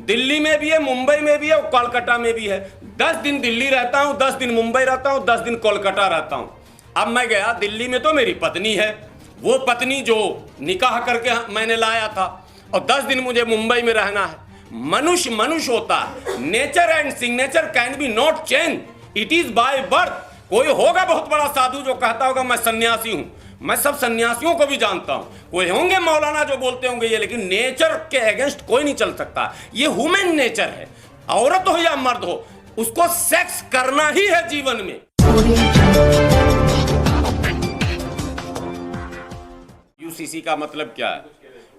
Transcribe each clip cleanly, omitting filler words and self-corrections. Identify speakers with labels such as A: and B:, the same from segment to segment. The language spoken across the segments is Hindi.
A: दिल्ली में भी है, मुंबई में भी है और कोलकाता में भी है। 10 दिन दिल्ली रहता हूँ, 10 दिन मुंबई रहता हूँ, 10 दिन कोलकाता रहता हूँ। अब मैं गया दिल्ली में तो मेरी पत्नी है, वो पत्नी जो निकाह करके मैंने लाया था, और 10 दिन मुझे मुंबई में रहना है। मनुष्य मनुष्य होता है। Nature and signature can be not change, it is by birth. कोई होगा बहुत बड़ा साधु जो कहता होगा मैं सन्यासी हूं, मैं सब सन्यासियों को भी जानता हूं। कोई होंगे मौलाना जो बोलते होंगे ये, लेकिन नेचर के अगेंस्ट कोई नहीं चल सकता। ये ह्यूमन नेचर है, औरत हो या मर्द हो, उसको सेक्स करना ही है जीवन में। यूसीसी का मतलब क्या है?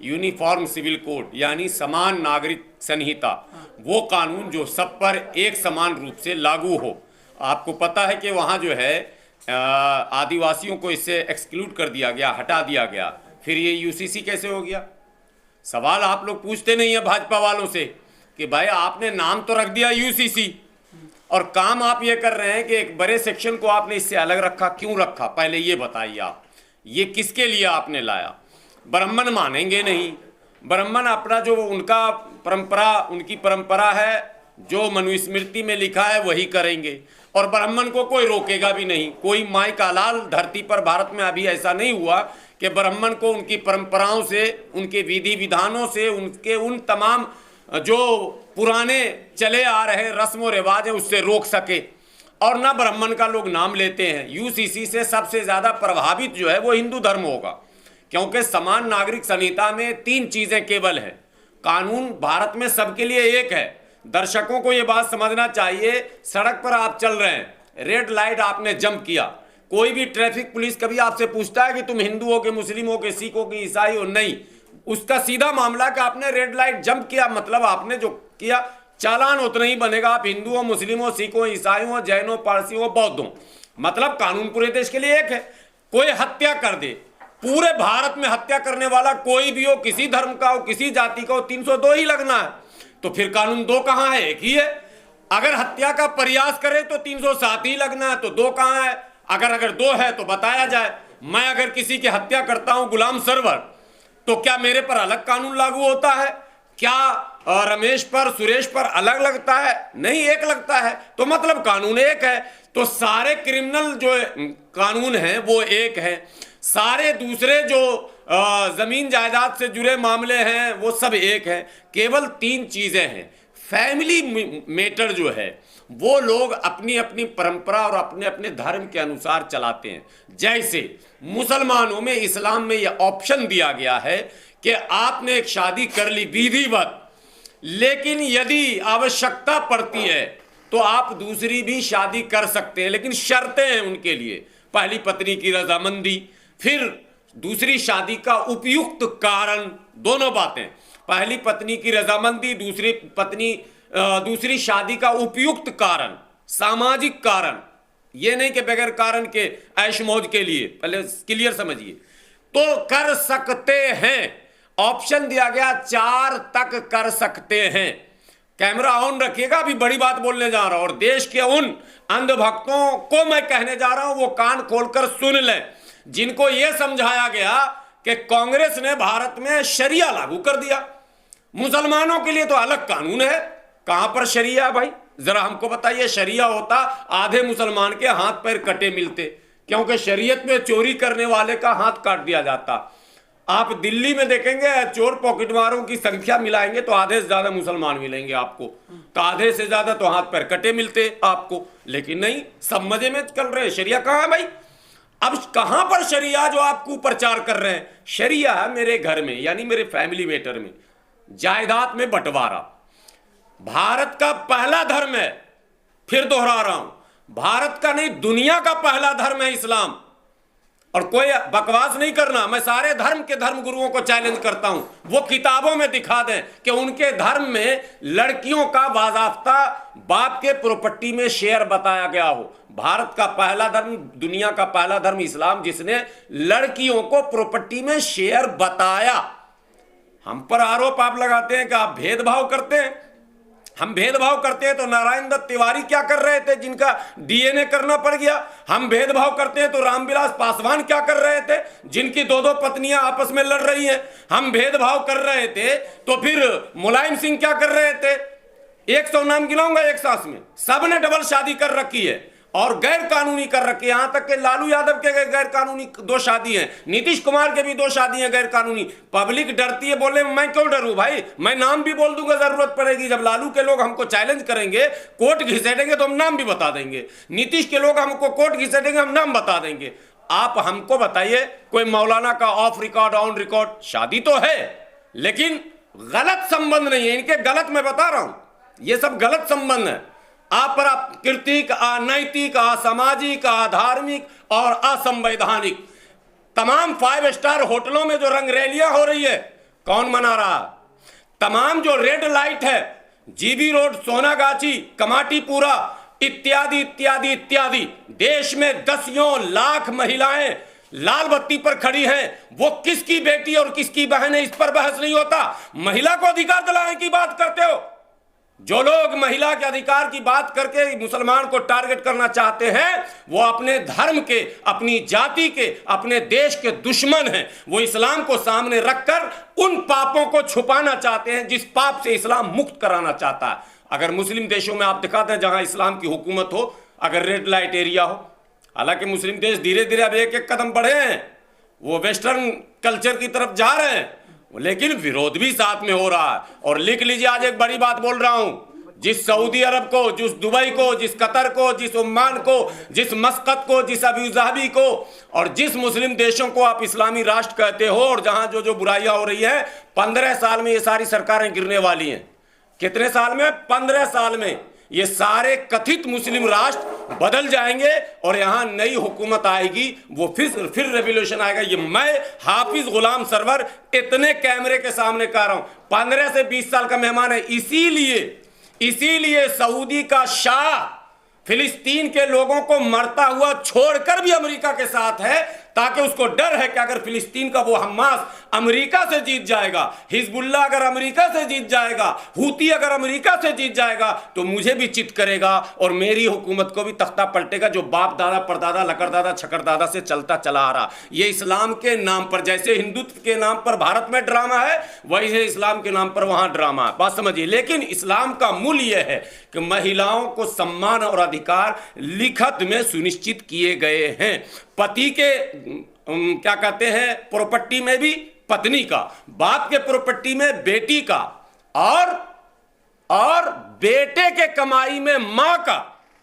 A: यूनिफॉर्म सिविल कोड, यानी समान नागरिक संहिता। वो कानून जो सब पर एक समान रूप से लागू हो। आपको पता है कि वहाँ जो है आदिवासियों को इससे एक्सक्लूड कर दिया गया, हटा दिया गया। फिर ये यूसीसी कैसे हो गया? सवाल आप लोग पूछते नहीं है भाजपा वालों से कि भाई आपने नाम तो रख दिया यूसीसी, और काम आप ये कर रहे हैं कि एक बड़े सेक्शन को आपने इससे अलग रखा। क्यों रखा, पहले ये बताइए आप। ये किसके लिए आपने लाया? ब्राह्मण मानेंगे नहीं। ब्राह्मण अपना जो उनका परंपरा, उनकी परंपरा है, जो मनुस्मृति में लिखा है वही करेंगे, और ब्राह्मण को कोई रोकेगा भी नहीं। कोई माई का लाल धरती पर भारत में अभी ऐसा नहीं हुआ कि ब्राह्मण को उनकी परंपराओं से, उनके विधि विधानों से, उनके उन तमाम जो पुराने चले आ रहे रस्म व रिवाज है उससे रोक सके। और ना ब्राह्मण का लोग नाम लेते हैं। यूसीसी से सबसे ज़्यादा प्रभावित जो है वो हिंदू धर्म होगा, क्योंकि समान नागरिक संहिता में 3 चीज़ें केवल है। कानून भारत में सबके लिए एक है। दर्शकों को ये बात समझना चाहिए, सड़क पर आप चल रहे हैं, रेड लाइट आपने जंप किया, कोई भी ट्रैफिक पुलिस कभी आपसे पूछता है कि तुम हिंदू हो कि मुस्लिम हो कि सिख हो कि ईसाई हो? नहीं। उसका सीधा मामला कि आपने रेड लाइट जंप किया, मतलब आपने जो किया चालान उतना ही बनेगा। आप हिंदू हो, मुस्लिम हो, सिख हो, ईसाई हो, जैन हो, पारसी हो, बौद्ध हो, मतलब कानून पूरे देश के लिए एक है। कोई हत्या कर दे, पूरे भारत में हत्या करने वाला कोई भी हो, किसी धर्म का हो, किसी जाति का हो, 302 ही लगना है। तो फिर कानून 2 कहाँ है? एक ही है। अगर हत्या का प्रयास करे तो 307 ही लगना है, तो 2 कहाँ है? अगर 2 है तो बताया जाए। मैं अगर किसी की हत्या करता हूं गुलाम सरवर, तो क्या मेरे पर अलग कानून लागू होता है? क्या रमेश पर, सुरेश पर अलग लगता है? नहीं, एक लगता है। तो मतलब कानून एक है। तो सारे क्रिमिनल जो कानून हैं वो एक है। सारे दूसरे जो जमीन जायदाद से जुड़े मामले हैं वो सब एक है। केवल 3 चीजें हैं। फैमिली मैटर जो है वो लोग अपनी अपनी परंपरा और अपने अपने धर्म के अनुसार चलाते हैं। जैसे मुसलमानों में, इस्लाम में यह ऑप्शन दिया गया है कि आपने एक शादी कर ली विधिवत, लेकिन यदि आवश्यकता पड़ती है तो आप दूसरी भी शादी कर सकते हैं, लेकिन शर्तें हैं उनके लिए। पहली पत्नी की रजामंदी, फिर दूसरी शादी का उपयुक्त कारण। दोनों बातें, पहली पत्नी की रजामंदी, दूसरी शादी का उपयुक्त कारण, सामाजिक कारण। ये नहीं कि बगैर कारण के ऐश मौज के लिए, पहले क्लियर समझिए। तो कर सकते हैं, ऑप्शन दिया गया 4 तक कर सकते हैं। कैमरा ऑन रखिएगा, अभी बड़ी बात बोलने जा रहा हूं, और देश के उन अंधभक्तों को मैं कहने जा रहा हूं वो कान खोलकर सुन लें, जिनको यह समझाया गया कि कांग्रेस ने भारत में शरिया लागू कर दिया, मुसलमानों के लिए तो अलग कानून है। कहां पर शरिया है भाई? जरा हमको बताइए। शरिया होता आधे मुसलमान के हाथ पैर कटे मिलते, क्योंकि शरीयत में चोरी करने वाले का हाथ काट दिया जाता। आप दिल्ली में देखेंगे चोर पॉकेटमारों की संख्या मिलाएंगे तो आधे से ज्यादा मुसलमान मिलेंगे आपको, तो आधे से ज्यादा तो हाथ पैर कटे मिलते आपको। लेकिन नहीं, सब मजे में चल रहे। शरिया कहां है भाई? अब कहां पर शरिया जो आपको प्रचार कर रहे हैं? शरिया है मेरे घर में, यानी मेरे फैमिली मैटर में, जायदाद में बंटवारा। भारत का पहला धर्म है, फिर दोहरा रहा हूं, भारत का नहीं दुनिया का पहला धर्म है इस्लाम। और कोई बकवास नहीं करना, मैं सारे धर्म के धर्म गुरुओं को चैलेंज करता हूं, वो किताबों में दिखा दें कि उनके धर्म में लड़कियों का बाज़ाफ्ता बाप के प्रॉपर्टी में शेयर बताया गया हो। भारत का पहला धर्म, दुनिया का पहला धर्म इस्लाम, जिसने लड़कियों को प्रॉपर्टी में शेयर बताया। हम पर आरोप आप लगाते हैं कि आप भेदभाव करते हैं। हम भेदभाव करते हैं तो नारायण दत्त तिवारी क्या कर रहे थे, जिनका डीएनए करना पड़ गया। हम भेदभाव करते हैं तो रामविलास पासवान क्या कर रहे थे, जिनकी दो दो पत्नियां आपस में लड़ रही हैं। हम भेदभाव कर रहे थे तो फिर मुलायम सिंह क्या कर रहे थे, 100 नाम गिनाऊंगा एक सांस में, सबने डबल शादी कर रखी है और गैर कानूनी कर रखी है। यहां तक कि लालू यादव के गैर कानूनी 2 शादी हैं, नीतीश कुमार के भी 2 शादी हैं गैर कानूनी। पब्लिक डरती है, बोले मैं क्यों डरूं भाई, मैं नाम भी बोल दूंगा, जरूरत पड़ेगी। जब लालू के लोग हमको चैलेंज करेंगे, कोर्ट घिसेटेंगे तो हम नाम भी बता देंगे। नीतीश के लोग हमको कोर्ट घिसेटेंगे, हम नाम बता देंगे। आप हमको बताइए, कोई मौलाना का ऑफ रिकॉर्ड ऑन रिकॉर्ड शादी तो है, लेकिन गलत संबंध नहीं है इनके। गलत मैं बता रहा हूं, ये सब गलत संबंध है। अप्राकृतिक, अनैतिक, असामाजिक, अधार्मिक और असंवैधानिक। तमाम 5 स्टार होटलों में जो रंगरैलियां हो रही है, कौन मना रहा? तमाम जो रेड लाइट है, जीबी रोड, सोनागाछी, कमाटीपुरा इत्यादि इत्यादि इत्यादि, देश में दसियों लाख महिलाएं लाल बत्ती पर खड़ी हैं। वो किसकी बेटी और किसकी बहन है, इस पर बहस नहीं होता। महिला को अधिकार दिलाने की बात करते हो। जो लोग महिला के अधिकार की बात करके मुसलमान को टारगेट करना चाहते हैं, वो अपने धर्म के, अपनी जाति के, अपने देश के दुश्मन हैं। वो इस्लाम को सामने रखकर उन पापों को छुपाना चाहते हैं जिस पाप से इस्लाम मुक्त कराना चाहता है। अगर मुस्लिम देशों में आप दिखाते हैं जहां इस्लाम की हुकूमत हो, अगर रेड लाइट एरिया हो, हालांकि मुस्लिम देश धीरे धीरे अब एक एक कदम बढ़े हैं, वो वेस्टर्न कल्चर की तरफ जा रहे हैं, लेकिन विरोध भी साथ में हो रहा है। और लिख लीजिए, आज एक बड़ी बात बोल रहा हूं, जिस सऊदी अरब को, जिस दुबई को, जिस कतर को, जिस ओमान को, जिस मस्कत को, जिस अबूधाबी को और जिस मुस्लिम देशों को आप इस्लामी राष्ट्र कहते हो और जहां जो जो बुराइयां हो रही है, 15 साल में ये सारी सरकारें गिरने वाली हैं। कितने साल में? 15 साल में ये सारे कथित मुस्लिम राष्ट्र बदल जाएंगे और यहां नई हुकूमत आएगी। वो फिर रेवोल्यूशन आएगा। ये मैं हाफिज गुलाम सरवर इतने कैमरे के सामने कह रहा हूं। 15 से 20 साल का मेहमान है। इसीलिए सऊदी का शाह फिलिस्तीन के लोगों को मरता हुआ छोड़कर भी अमेरिका के साथ है, ताकि उसको डर है कि अगर फिलिस्तीन का वो हमास अमेरिका से जीत जाएगा, हिजबुल्लाह अगर अमेरिका से जीत जाएगा, हूती अगर अमेरिका से जीत जाएगा, तो मुझे भी चित करेगा और मेरी हुकूमत को भी तख्ता पलटेगा, जो बाप दादा परदादा लकड़दादा छकरदादा से चलता चला आ रहा। ये इस्लाम के नाम पर, जैसे हिंदुत्व के नाम पर भारत में ड्रामा है, वैसे इस्लाम के नाम पर वहां ड्रामा है। बात समझिए। लेकिन इस्लाम का मूल यह है कि महिलाओं को सम्मान और अधिकार लिखत में सुनिश्चित किए गए हैं। पति के क्या कहते हैं प्रॉपर्टी में भी पत्नी का, बाप के प्रॉपर्टी में बेटी का, और बेटे के कमाई में मां का।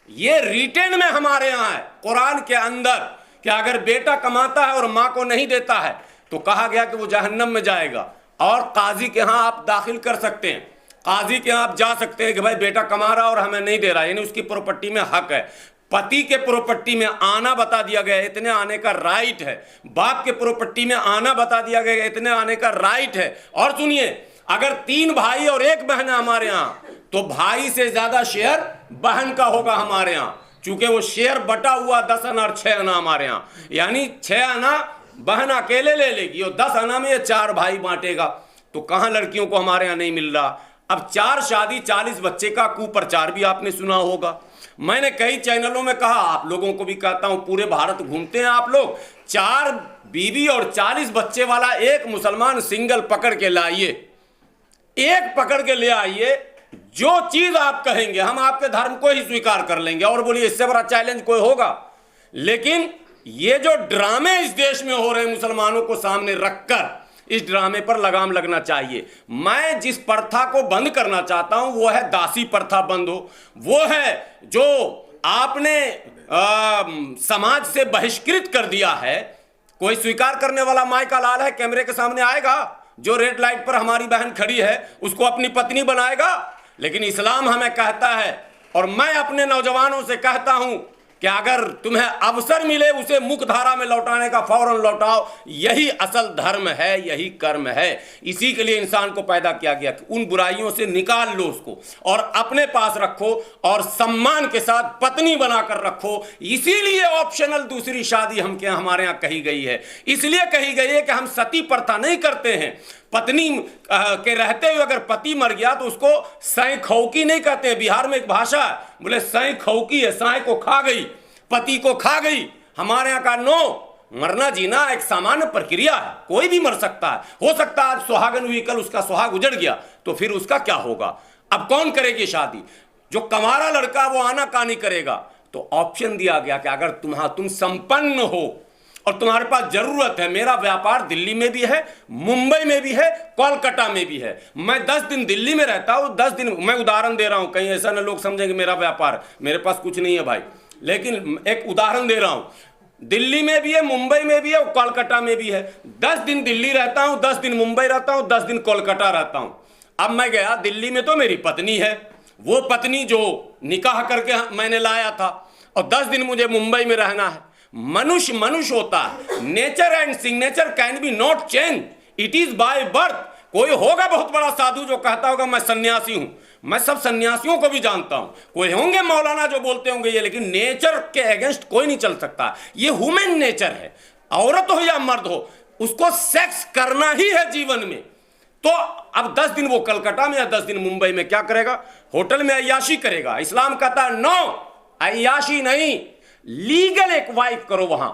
A: ये रिटेन में हमारे यहां है कुरान के अंदर कि अगर बेटा कमाता है और मां को नहीं देता है तो कहा गया कि वो जहन्नम में जाएगा। और काजी के यहां आप दाखिल कर सकते हैं, काजी के यहां आप जा सकते हैं कि भाई बेटा कमा रहा और हमें नहीं दे रहा, यानी उसकी प्रॉपर्टी में हक है। पति के प्रॉपर्टी में आना बता दिया गया है, इतने आने का राइट है। बाप के प्रॉपर्टी में आना बता दिया गया है, इतने आने का राइट है। और सुनिए, अगर 3 भाई और 1 बहन है हमारे यहाँ, तो भाई से ज्यादा शेयर बहन का होगा हमारे यहाँ, चूंकि वो शेयर बटा हुआ 10 आना और 6 आना हमारे यहाँ, यानी 6 आना बहन अकेले ले लेगी और 10 आना में ये 4 भाई बांटेगा। तो कहाँ लड़कियों को हमारे यहाँ नहीं मिल रहा। अब 4 शादी 40 बच्चे का कुप्रचार भी आपने सुना होगा। मैंने कई चैनलों में कहा, आप लोगों को भी कहता हूं, पूरे भारत घूमते हैं आप लोग, 4 बीवी और 40 बच्चे वाला एक मुसलमान सिंगल पकड़ के लाइए, एक पकड़ के ले आइए। जो चीज आप कहेंगे हम आपके धर्म को ही स्वीकार कर लेंगे। और बोलिए इससे बड़ा चैलेंज कोई होगा? लेकिन ये जो ड्रामे इस देश में हो रहे हैं मुसलमानों को सामने रखकर, इस ड्रामे पर लगाम लगना चाहिए। मैं जिस प्रथा को बंद करना चाहता हूं वो है दासी प्रथा बंद हो। वो है जो आपने समाज से बहिष्कृत कर दिया है। कोई स्वीकार करने वाला माई का लाल है, कैमरे के सामने आएगा, जो रेड लाइट पर हमारी बहन खड़ी है उसको अपनी पत्नी बनाएगा। लेकिन इस्लाम हमें कहता है, और मैं अपने नौजवानों से कहता हूं कि अगर तुम्हें अवसर मिले उसे मुख्य धारा में लौटाने का फौरन लौटाओ। यही असल धर्म है, यही कर्म है। इसी के लिए इंसान को पैदा किया गया कि उन बुराइयों से निकाल लो उसको और अपने पास रखो और सम्मान के साथ पत्नी बनाकर रखो। इसीलिए ऑप्शनल दूसरी शादी हमारे यहाँ कही गई है। इसलिए कही गई है कि हम सती प्रथा नहीं करते हैं। पत्नी के रहते हुए अगर पति मर गया तो उसको साई खौकी नहीं कहते। बिहार में एक भाषा है, बोले साई खौकी है, साई को खा गई, पति को खा गई। हमारे यहाँ का नो, मरना जीना एक सामान्य प्रक्रिया है, कोई भी मर सकता है। हो सकता है आज सुहागन हुई, कल उसका सुहाग उजड़ गया, तो फिर उसका क्या होगा? अब कौन करेगी शादी? जो कमारा लड़का वो आनाकानी करेगा। तो ऑप्शन दिया गया कि अगर तुम संपन्न हो और तुम्हारे पास जरूरत है, मेरा व्यापार दिल्ली में भी है, मुंबई में भी है, कोलकाता में भी है, मैं 10 दिन दिल्ली में रहता हूं, 10 दिन, मैं उदाहरण दे रहा हूं, कहीं ऐसा ना लोग समझेंगे मेरा व्यापार, मेरे पास कुछ नहीं है भाई, लेकिन एक उदाहरण दे रहा हूं। दिल्ली में भी है, मुंबई में भी है, कोलकाता में भी है। 10 दिन दिल्ली रहता हूं, 10 दिन मुंबई रहता हूं, 10 दिन कोलकाता रहता हूं। अब मैं गया दिल्ली में, तो मेरी पत्नी है, वो पत्नी जो निकाह करके मैंने लाया था, और 10 दिन मुझे मुंबई में रहना है। मनुष्य मनुष्य होता है, nature and signature can be not change, it is by birth. कोई होगा बहुत बड़ा साधु जो कहता होगा मैं सन्यासी हूं, मैं सब सन्यासियों को भी जानता हूं, कोई होंगे मौलाना जो बोलते होंगे ये, लेकिन नेचर के अगेंस्ट कोई नहीं चल सकता। ये ह्यूमन नेचर है, औरत हो या मर्द हो, उसको सेक्स करना ही है जीवन में। तो अब 10 दिन वो कलकत्ता में या 10 दिन मुंबई में क्या करेगा? होटल में अय्याशी करेगा। इस्लाम कहता है नो, अय्याशी नहीं, लीगल एक वाइफ करो। वहां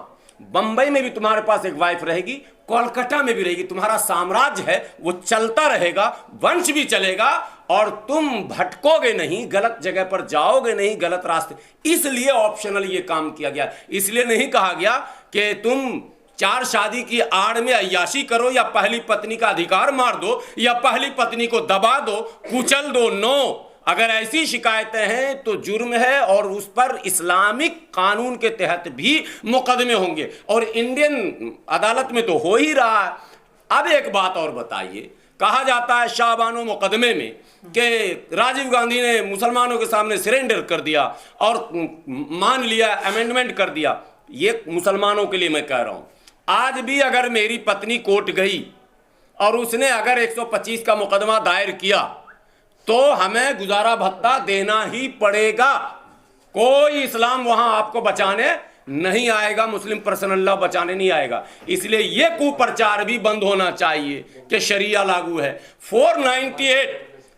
A: बंबई में भी तुम्हारे पास एक वाइफ रहेगी, कोलकाता में भी रहेगी, तुम्हारा साम्राज्य है वो चलता रहेगा, वंश भी चलेगा, और तुम भटकोगे नहीं, गलत जगह पर जाओगे नहीं, गलत रास्ते। इसलिए ऑप्शनल ये काम किया गया। इसलिए नहीं कहा गया कि तुम 4 शादी की आड़ में अय्याशी करो, या पहली पत्नी का अधिकार मार दो, या पहली पत्नी को दबा दो, कुचल दो। नो, अगर ऐसी शिकायतें हैं तो जुर्म है, और उस पर इस्लामिक कानून के तहत भी मुकदमे होंगे, और इंडियन अदालत में तो हो ही रहा है। अब एक बात और बताइए, कहा जाता है शाहबानो मुकदमे में कि राजीव गांधी ने मुसलमानों के सामने सरेंडर कर दिया और मान लिया, अमेंडमेंट कर दिया। ये मुसलमानों के लिए मैं कह रहा हूं, आज भी अगर मेरी पत्नी कोर्ट गई और उसने अगर 125 का मुकदमा दायर किया तो हमें गुजारा भत्ता देना ही पड़ेगा। कोई इस्लाम वहां आपको बचाने नहीं आएगा, मुस्लिम पर्सनल लॉ बचाने नहीं आएगा। इसलिए यह कुप्रचार भी बंद होना चाहिए कि शरिया लागू है। 498,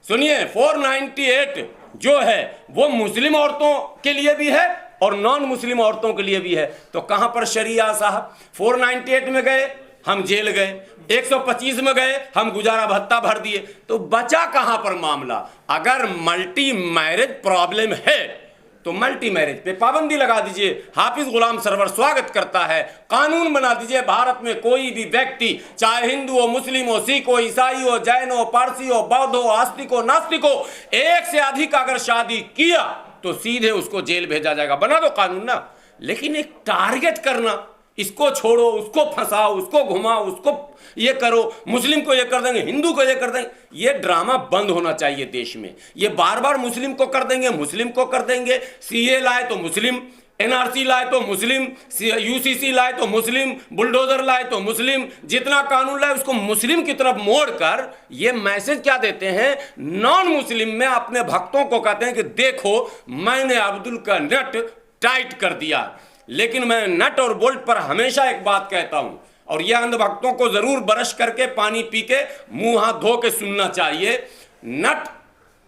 A: सुनिए, 498 जो है वो मुस्लिम औरतों के लिए भी है और नॉन मुस्लिम औरतों के लिए भी है। तो कहां पर शरिया साहब? 498 में गए हम जेल गए, 125 में गए हम गुजारा भत्ता भर दिए, तो बचा कहां पर मामला? अगर मल्टी मैरिज प्रॉब्लम है तो मल्टी मैरिज पे पाबंदी लगा दीजिए। हाफिज गुलाम सरवर स्वागत करता है, कानून बना दीजिए, भारत में कोई भी व्यक्ति चाहे हिंदू हो, मुस्लिम हो, सिख हो, ईसाई हो, जैन हो, पारसी हो, बौद्ध हो, आस्तिक हो, नास्तिक हो, एक से अधिक अगर शादी किया तो सीधे उसको जेल भेजा जाएगा। बना दो कानून ना, लेकिन एक टारगेट करना, इसको छोड़ो, उसको फंसाओ, उसको घुमाओ, उसको ये करो, मुस्लिम को ये कर देंगे, हिंदू को ये कर देंगे, ये ड्रामा बंद होना चाहिए देश में। ये बार बार मुस्लिम को कर देंगे, मुस्लिम को कर देंगे, सीए लाए तो मुस्लिम, एनआरसी लाए तो मुस्लिम, यूसीसी लाए तो मुस्लिम, बुलडोजर लाए तो मुस्लिम, जितना कानून लाए उसको मुस्लिम की तरफ मोड़कर ये मैसेज क्या देते हैं? नॉन मुस्लिम में अपने भक्तों को कहते हैं कि देखो मैंने अब्दुल का नट टाइट कर दिया। लेकिन मैं नट और बोल्ट पर हमेशा एक बात कहता हूं, और यह अंधभक्तों को जरूर ब्रश करके पानी पी के मुंह हाथ धो के सुनना चाहिए। नट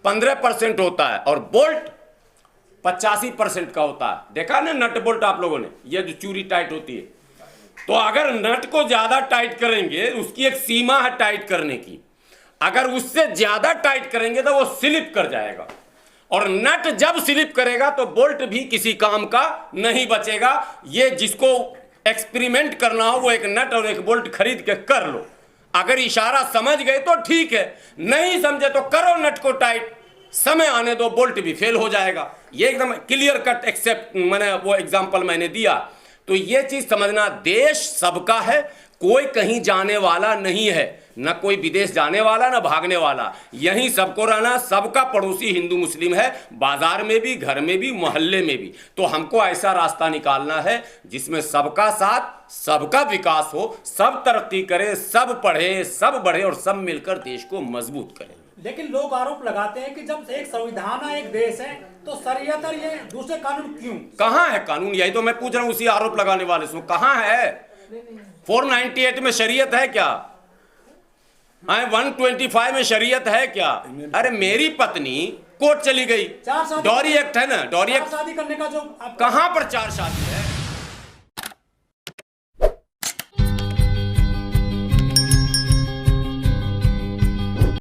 A: 15% होता है और बोल्ट 85% का होता है। देखा ना नट बोल्ट आप लोगों ने, यह जो चूड़ी टाइट होती है, तो अगर नट को ज्यादा टाइट करेंगे, उसकी एक सीमा है टाइट करने की, अगर उससे ज्यादा टाइट करेंगे तो वो स्लिप कर जाएगा, और नट जब स्लिप करेगा तो बोल्ट भी किसी काम का नहीं बचेगा। ये जिसको एक्सपेरिमेंट करना हो वो एक नट और एक बोल्ट खरीद के कर लो। अगर इशारा समझ गए तो ठीक है, नहीं समझे तो करो नट को टाइट, समय आने दो, बोल्ट भी फेल हो जाएगा। ये एकदम क्लियर कट एक्सेप्ट, मैंने वो एग्जांपल मैंने दिया। तो ये चीज समझना, देश सबका है, कोई कहीं जाने वाला नहीं है, न कोई विदेश जाने वाला न भागने वाला, यहीं सबको रहना। सबका पड़ोसी हिंदू मुस्लिम है, बाजार में भी, घर में भी, मोहल्ले में भी। तो हमको ऐसा रास्ता निकालना है जिसमें सबका साथ, सबका विकास हो, सब तरक्की करे, सब पढ़े, सब बढ़े और सब मिलकर देश को मजबूत करें।
B: लेकिन लोग आरोप लगाते हैं कि जब एक संविधान है, एक देश है, तो शरीयत और ये दूसरे कानून क्यों? कहाँ
A: है कानून? यही तो मैं पूछ रहा हूँ उसी आरोप लगाने वाले से, कहाँ है? 498 में शरीयत है क्या? 125 में शरीयत है क्या? अरे मेरी पत्नी कोर्ट चली गई,
B: चार शादी
A: डॉरी एक्ट है ना, डॉरी
B: चार
A: एक्ट
B: शादी करने का जो
A: कहाँ पर 4 शादी है?